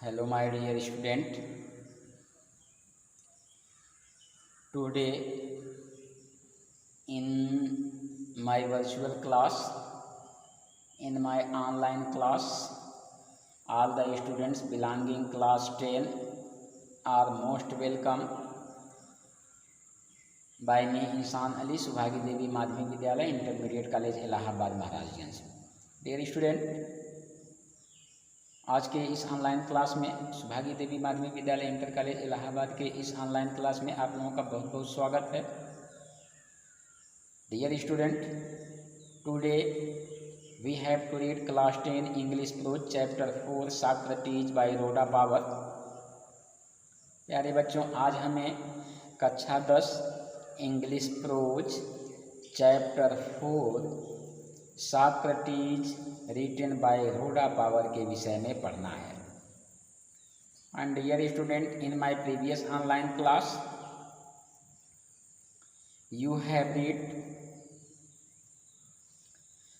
Hello, my dear student. Today, in my virtual class, in my online class, all the students belonging class 10 are most welcome by me, इंसान Ali, Subhagi Devi Madhyamik Vidyalaya, intermediate college, Allahabad, Maharajganj. Dear student, आज के इस online class में सुभागी देवी माध्यमिक विद्यालय inter college Allahabad के इस online class में आप लोगों का बहुत बहुत स्वागत है। Dear student, today we have to read class 10 English prose chapter 4 Socrates by Rhoda Power. प्यारे बच्चों, आज हमें कक्षा 10 English prose chapter 4 Socrates written by Rhoda Power के विषय में पढ़ना है। And dear student, in my previous online class you have read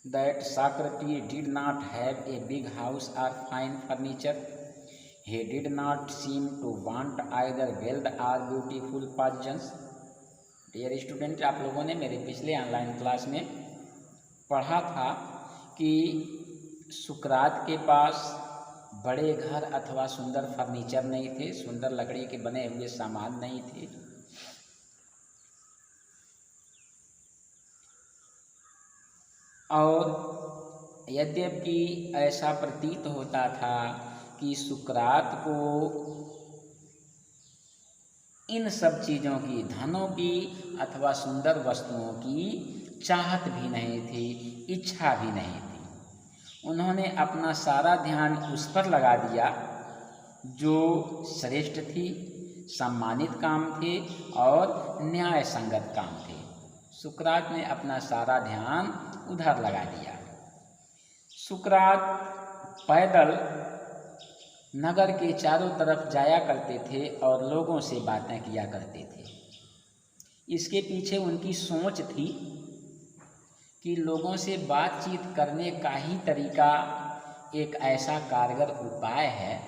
that Socrates did not have a big house or fine furniture. He did not seem to want either wealth or beautiful possessions. Dear student, आप लोगों ने मेरे पिछले online class में पढ़ा था कि सुकरात के पास बड़े घर अथवा सुंदर फर्नीचर नहीं थे, सुंदर लकड़ी के बने हुए सामान नहीं थे, और यद्यपि ऐसा प्रतीत होता था कि सुकरात को इन सब चीज़ों की, धनों की अथवा सुंदर वस्तुओं की चाहत भी नहीं थी, इच्छा भी नहीं थी। उन्होंने अपना सारा ध्यान उस पर लगा दिया जो श्रेष्ठ थी, सम्मानित काम थे और न्याय संगत काम थे। सुकरात ने अपना सारा ध्यान उधर लगा दिया। सुकरात पैदल नगर के चारों तरफ जाया करते थे और लोगों से बातें किया करते थे। इसके पीछे उनकी सोच थी कि लोगों से बातचीत करने का ही तरीका एक ऐसा कारगर उपाय है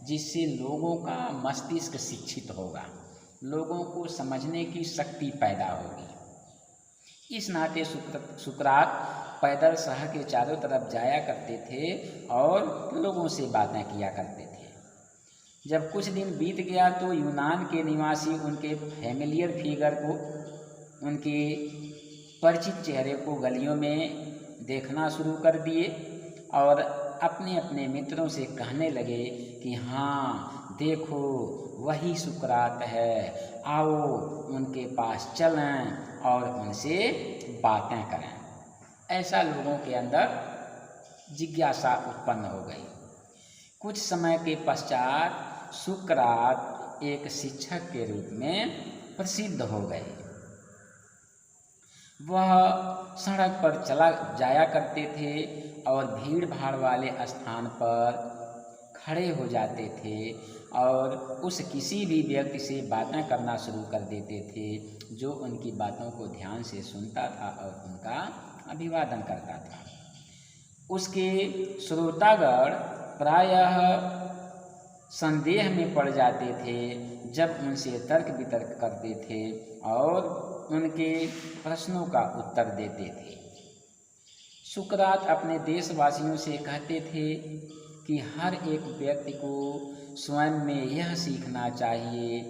जिससे लोगों का मस्तिष्क शिक्षित होगा, लोगों को समझने की शक्ति पैदा होगी। इस नाते सुकरात पैदल शहर के चारों तरफ जाया करते थे और लोगों से बातें किया करते थे। जब कुछ दिन बीत गया तो यूनान के निवासी उनके फैमिलियर फिगर को, उनके परिचित चेहरे को गलियों में देखना शुरू कर दिए और अपने अपने मित्रों से कहने लगे कि हाँ देखो, वही सुकरात है, आओ उनके पास चलें और उनसे बातें करें। ऐसा लोगों के अंदर जिज्ञासा उत्पन्न हो गई। कुछ समय के पश्चात सुकरात एक शिक्षक के रूप में प्रसिद्ध हो गए। वह सड़क पर चला जाया करते थे और भीड़ भाड़ वाले स्थान पर खड़े हो जाते थे और उस किसी भी व्यक्ति से बातें करना शुरू कर देते थे जो उनकी बातों को ध्यान से सुनता था और उनका अभिवादन करता था। उसके श्रोतागण प्रायः संदेह में पड़ जाते थे जब उनसे तर्क वितर्क करते थे और उनके प्रश्नों का उत्तर देते थे। सुकरात अपने देशवासियों से कहते थे कि हर एक व्यक्ति को स्वयं में यह सीखना चाहिए,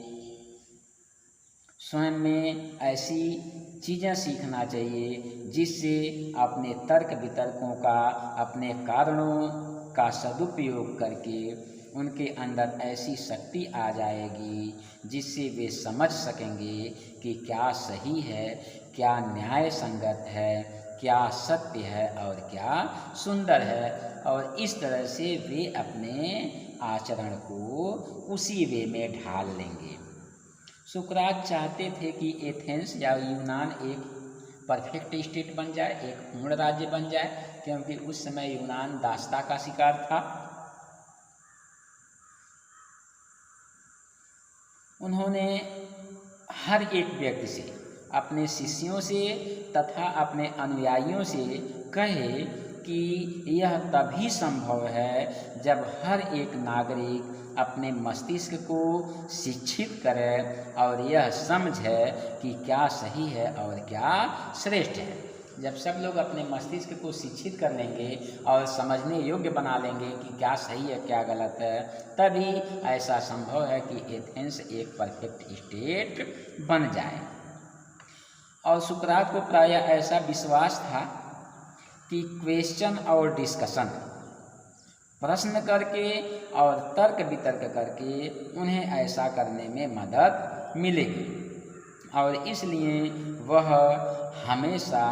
स्वयं में ऐसी चीज़ें सीखना चाहिए जिससे अपने तर्क वितर्कों का, अपने कारणों का सदुपयोग करके उनके अंदर ऐसी शक्ति आ जाएगी जिससे वे समझ सकेंगे कि क्या सही है, क्या न्याय संगत है, क्या सत्य है और क्या सुंदर है, और इस तरह से वे अपने आचरण को उसी वे में ढाल लेंगे। सुकरात चाहते थे कि एथेंस या यूनान एक परफेक्ट स्टेट बन जाए, एक पूर्ण राज्य बन जाए, क्योंकि उस समय यूनान दासता का शिकार था। उन्होंने हर एक व्यक्ति से, अपने शिष्यों से तथा अपने अनुयायियों से कहे कि यह तभी संभव है जब हर एक नागरिक अपने मस्तिष्क को शिक्षित करे और यह समझे कि क्या सही है और क्या श्रेष्ठ है। जब सब लोग अपने मस्तिष्क को शिक्षित कर लेंगे और समझने योग्य बना लेंगे कि क्या सही है क्या गलत है, तभी ऐसा संभव है कि एथेंस एक परफेक्ट स्टेट बन जाए। और सुकरात को प्रायः ऐसा विश्वास था कि क्वेश्चन और डिस्कशन, प्रश्न करके और तर्क वितर्क करके उन्हें ऐसा करने में मदद मिलेगी, और इसलिए वह हमेशा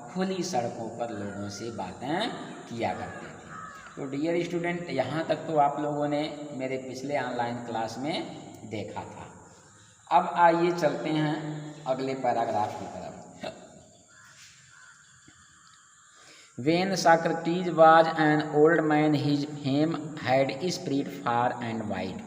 खुली सड़कों पर लोगों से बातें किया करते थे। तो डियर स्टूडेंट, यहाँ तक तो आप लोगों ने मेरे पिछले ऑनलाइन क्लास में देखा था। अब आइए चलते हैं अगले पैराग्राफ की तरफ। When Socrates was an old man, his fame had spread far and wide.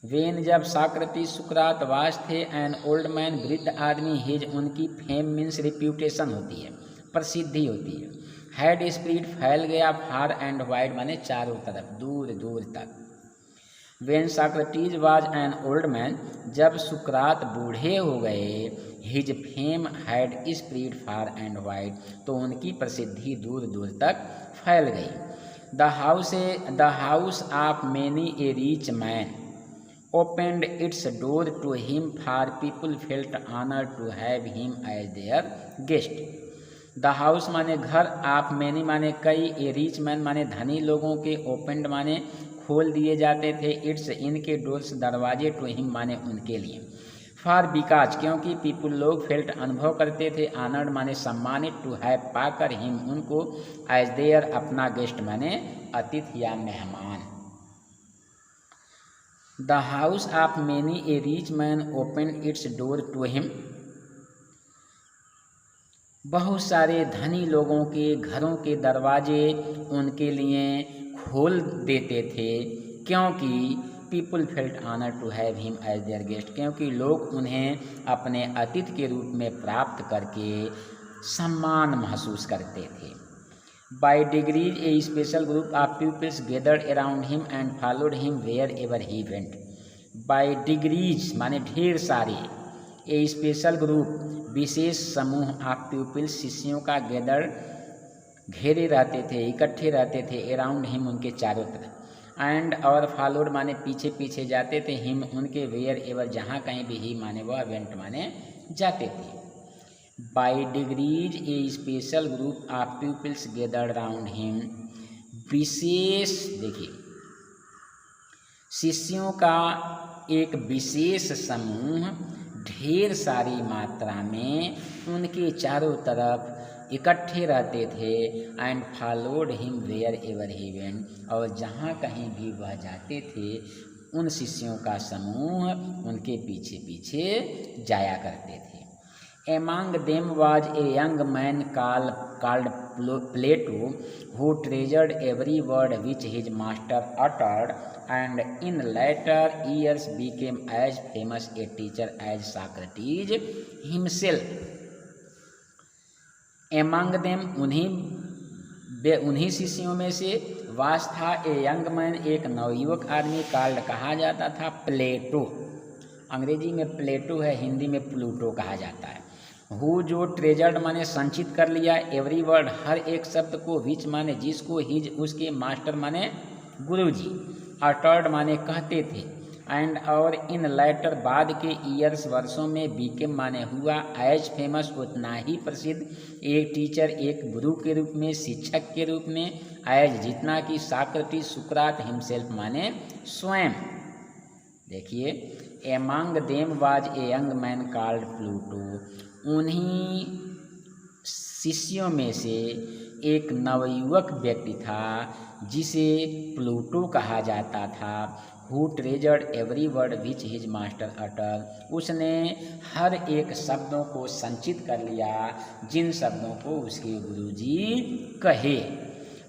When जब Socrates सुकरात वास थे, an old man वृद्ध आदमी, his उनकी फेम मीन्स रिप्यूटेशन होती है, प्रसिद्धि होती है, had spread फैल गया, far and wide माने चारों तरफ, दूर दूर तक। When Socrates was an old man, जब सुकरात बूढ़े हो गए, his fame had spread far and wide, तो उनकी प्रसिद्धि दूर दूर तक फैल गई। The house of many a rich man opened its door to him, for people felt honored to have him as their guest. The house माने घर, आप मैनी माने कई, ए रिच मैन माने धनी लोगों के, ओपेंड माने खोल दिए जाते थे, इट्स इनके, डोर्स दरवाजे, टू हिम माने उनके लिए, फॉर बिकाज क्योंकि, पीपुल लोग, फेल्ट अनुभव करते थे, ऑनर्ड माने सम्मानित, टू हैव पाकर, हिम उनको, एज देयर अपना, गेस्ट माने अतिथि या मेहमान। The house of many a rich man open its door to him, बहुत सारे धनी लोगों के घरों के दरवाजे उनके लिए खोल देते थे, क्योंकि people felt honour to have him as their guest, क्योंकि लोग उन्हें अपने अतिथि के रूप में प्राप्त करके सम्मान महसूस करते थे। By degrees a special group of peoples gathered around him and followed him wherever he went. By degrees माने ढेर सारे, ए स्पेशल ग्रुप विशेष समूह, ऑफ पीपल्स शिष्यों का, गैदर्ड घेरे रहते थे, इकट्ठे रहते थे, अराउंड हिम उनके चारों तरफ, एंड और फॉलोड माने पीछे पीछे जाते थे, हिम उनके, वेयर एवर जहाँ कहीं भी, ही माने वह, वेंट माने जाते थे। By degrees a special group of peoples gathered around him, विशेष, देखिए शिष्यों का एक विशेष समूह ढेर सारी मात्रा में उनके चारों तरफ इकट्ठे रहते थे, and followed him wherever he went, और जहाँ कहीं भी वह जाते थे उन शिष्यों का समूह उनके पीछे पीछे जाया करते थे। Among them was a young man called Plato, who treasured every word which his master uttered, and in later years became as famous a teacher as Socrates himself. Among them, उन्हीं शिष्यों में से, वास था ए यंग मैन, एक नवयुवक आदमी, called कहा जाता था, प्लेटो, अंग्रेजी में प्लेटो है, हिंदी में प्लूटो कहा जाता है। हु जो ट्रेजर्ड माने संचित कर लिया, एवरी वर्ड हर एक शब्द को, विच माने जिसको, हिज उसके, मास्टर माने गुरुजी, अटर्ड माने कहते थे, एंड और इन लेटर बाद के ईयर्स वर्षों में, बीकेम माने हुआ, एज फेमस उतना ही प्रसिद्ध, एक टीचर एक गुरु के रूप में, शिक्षक के रूप में, एज जितना कि, सॉक्रेटिस सुकरात हिमसेल्फ माने स्वयं। देखिए, among them was a young man called Pluto, उन्हीं शिष्यों में से एक नवयुवक व्यक्ति था जिसे प्लूटो कहा जाता था, who treasured every word which his master utter, उसने हर एक शब्दों को संचित कर लिया जिन शब्दों को उसके गुरुजी कहे,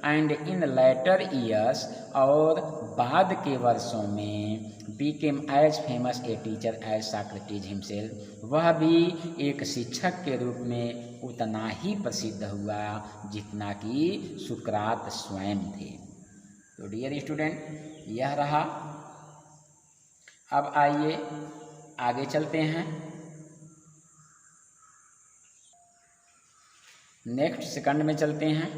एंड इन लेटर ईयर्स, और बाद के वर्षों में, became as famous a teacher as Socrates himself, वह भी एक शिक्षक के रूप में उतना ही प्रसिद्ध हुआ जितना कि सुकरात स्वयं थे। तो डियर स्टूडेंट, यह रहा। अब आइए आगे चलते हैं। नेक्स्ट सेकंड में चलते हैं।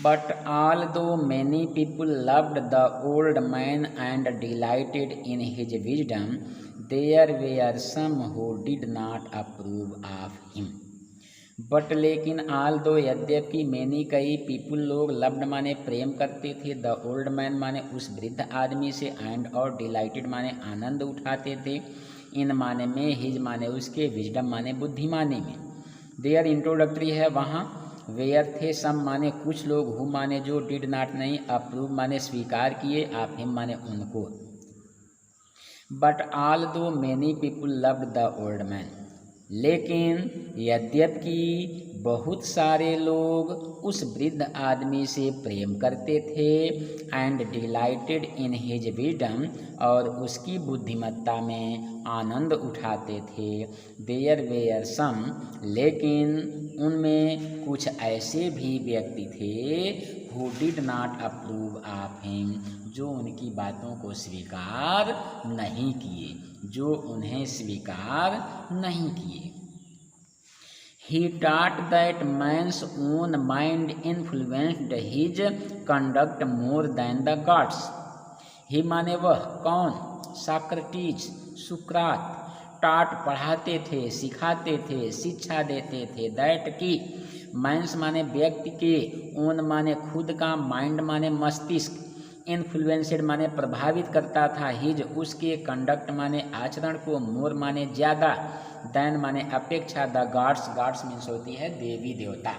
But although many people loved the old man and delighted in his wisdom, there were some who did not approve of him. But लेकिन ऑल दो यद्यपि मैनी कई पीपुल लोग लव्ड माने प्रेम करते थे, द ओल्ड मैन माने उस वृद्ध आदमी से, एंड और डिलाइटेड माने आनंद उठाते थे, इन माने में, हिज माने उसके, विजडम माने बुद्धिमानी में। देयर इंट्रोडक्टरी है वहाँ। वेयर थे सम माने कुछ लोग, हु माने जो, डिड नॉट नहीं, अप्रूव माने स्वीकार किए, ऑफ हिम माने उनको। But although many people loved the old man, लेकिन यद्यपि बहुत सारे लोग उस वृद्ध आदमी से प्रेम करते थे, and delighted in his wisdom, और उसकी बुद्धिमत्ता में आनंद उठाते थे, देयर वेयर सम, लेकिन उनमें कुछ ऐसे भी व्यक्ति थे, who did not approve of him, जो उनकी बातों को स्वीकार नहीं किए, जो उन्हें स्वीकार नहीं किए। He taught that man's own mind influenced his conduct more than the gods. He माने वह, कौन, साक्रेटिस, सुकरात, टाट पढ़ाते थे, सिखाते थे, शिक्षा देते थे, दैट की, मैंस माने व्यक्ति के, ओन माने खुद का, माइंड माने मस्तिष्क, इन्फ्लुएंसेड माने प्रभावित करता था, हिज उसके, कंडक्ट माने आचरण को, मोर माने ज़्यादा, दैन माने अपेक्षा, द गॉड्स, गॉड्स मीन्स होती है देवी देवता,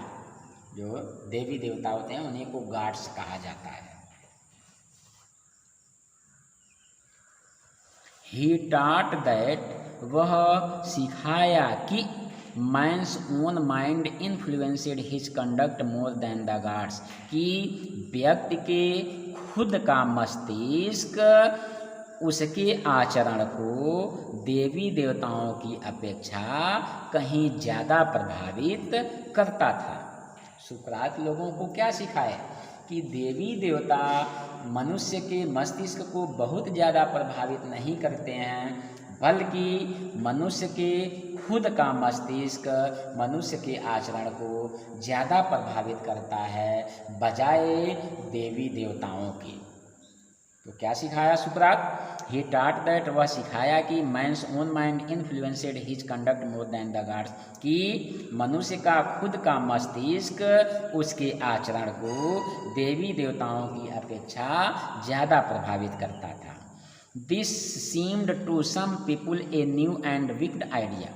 जो देवी देवता होते हैं उन्हीं को गॉड्स कहा जाता है। ही टॉट दैट, वह सिखाया कि, man's own mind influenced his conduct more than the gods, कि व्यक्ति के खुद का मस्तिष्क उसके आचरण को देवी देवताओं की अपेक्षा कहीं ज़्यादा प्रभावित करता था। सुकरात लोगों को क्या सिखाए कि देवी देवता मनुष्य के मस्तिष्क को बहुत ज़्यादा प्रभावित नहीं करते हैं, बल्कि मनुष्य के खुद का मस्तिष्क मनुष्य के आचरण को ज़्यादा प्रभावित करता है बजाय देवी देवताओं के। तो क्या सिखाया सुकरात? ही टॉट दैट, वह सिखाया कि man's own mind influenced his conduct more than the gods, कि मनुष्य का खुद का मस्तिष्क उसके आचरण को देवी देवताओं की अपेक्षा ज़्यादा प्रभावित करता था। This seemed to some people a new and wicked idea.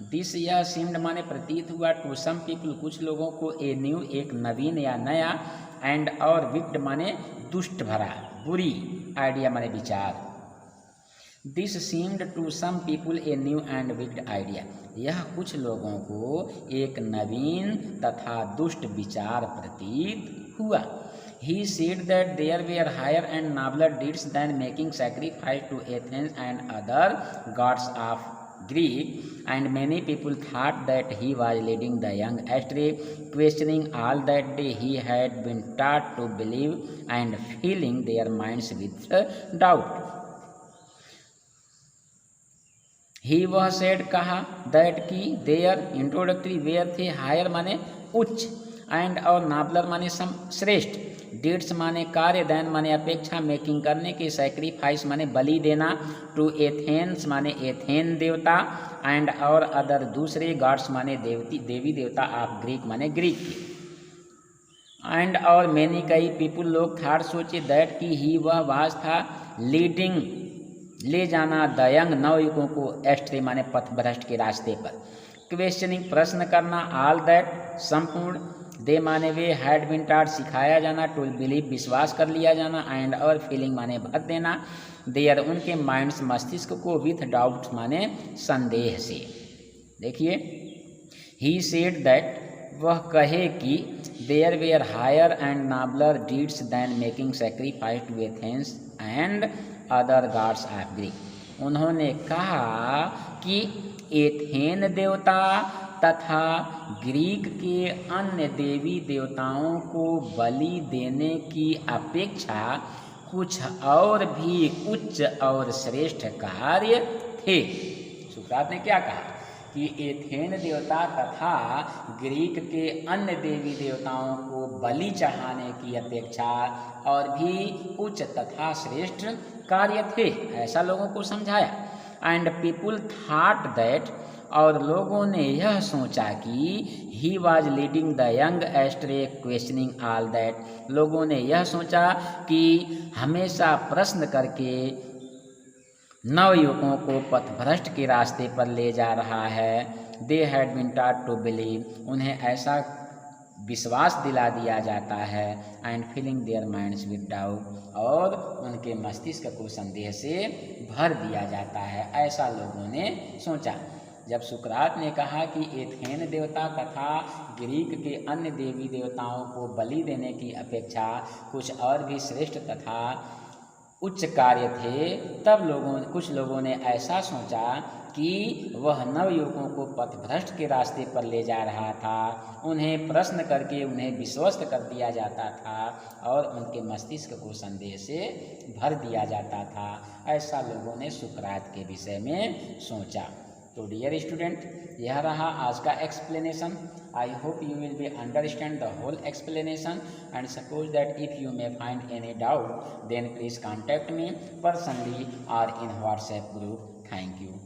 This, यह सीम्ड माने प्रतीत हुआ, टू सम पीपुल कुछ लोगों को, ए न्यू एक नवीन या नया, एंड और विक्ड माने दुष्ट भरा, बुरी, आइडिया माने विचार। This seemed to some people a new and wicked idea, यह कुछ लोगों को एक नवीन तथा दुष्ट विचार प्रतीत हुआ। He said that there were higher and nobler deeds than making sacrifice to Athens and other gods of Greek, and many people thought that he was leading the young astray, questioning all that he had been taught to believe and filling their minds with doubt. He was said, कहा, that की, their introductory, where थे, higher माने उच्च, and और नाबलर माने श्रेष्ठ, dates माने कार्य, दैन माने अपेक्षा, मेकिंग करने के, सैक्रिफाइस माने बलि देना, टू एथेंस माने एथेन देवता, एंड और अदर दूसरे, गॉड्स माने देवी देवता, ऑफ ग्रीक माने ग्रीक के, एंड और मैनी कई पीपुल लोग थाट सोचे, दैट की ही वह वाज था, लीडिंग ले जाना, द यंग नवयुगों को, एस्ट्रे माने पथभ्रष्ट के रास्ते पर, क्वेश्चनिंग प्रश्न करना, ऑल दैट संपूर्ण, दे माने वे, हैड बिन टॉट सिखाया जाना, टू बिलीव विश्वास कर लिया जाना, एंड और फीलिंग माने भर देना, देयर उनके माइंड्स मस्तिष्क को, विथ डाउट माने संदेह से। देखिए, ही सेड दैट, वह कहे कि, there were higher and nobler deeds than making sacrifice to Athens and other gods of Greek. उन्होंने कहा कि एथेन देवता तथा ग्रीक के अन्य देवी देवताओं को बलि देने की अपेक्षा कुछ और भी उच्च और श्रेष्ठ कार्य थे। सुकरात ने क्या कहा कि एथेन देवता तथा ग्रीक के अन्य देवी देवताओं को बलि चढ़ाने की अपेक्षा और भी उच्च तथा श्रेष्ठ कार्य थे, ऐसा लोगों को समझाया। एंड पीपुल थॉट दैट, और लोगों ने यह सोचा कि he was leading the young ashtray questioning all that, लोगों ने यह सोचा कि हमेशा प्रश्न करके नवयुवकों को पथभ्रष्ट के रास्ते पर ले जा रहा है। They had been taught to believe, उन्हें ऐसा विश्वास दिला दिया जाता है। And filling their minds with doubt, और उनके मस्तिष्क को संदेह से भर दिया जाता है, ऐसा लोगों ने सोचा। जब सुकरात ने कहा कि एथेन देवता तथा ग्रीक के अन्य देवी देवताओं को बलि देने की अपेक्षा कुछ और भी श्रेष्ठ तथा उच्च कार्य थे, तब कुछ लोगों ने ऐसा सोचा कि वह नवयुवकों को पथभ्रष्ट के रास्ते पर ले जा रहा था, उन्हें प्रश्न करके उन्हें विश्वस्त कर दिया जाता था और उनके मस्तिष्क को संदेह से भर दिया जाता था, ऐसा लोगों ने सुकरात के विषय में सोचा। तो डियर स्टूडेंट, यह रहा आज का explanation. I hope you will be understand the whole explanation, and suppose that if you may find any doubt, then please contact me personally or in WhatsApp group. Thank you.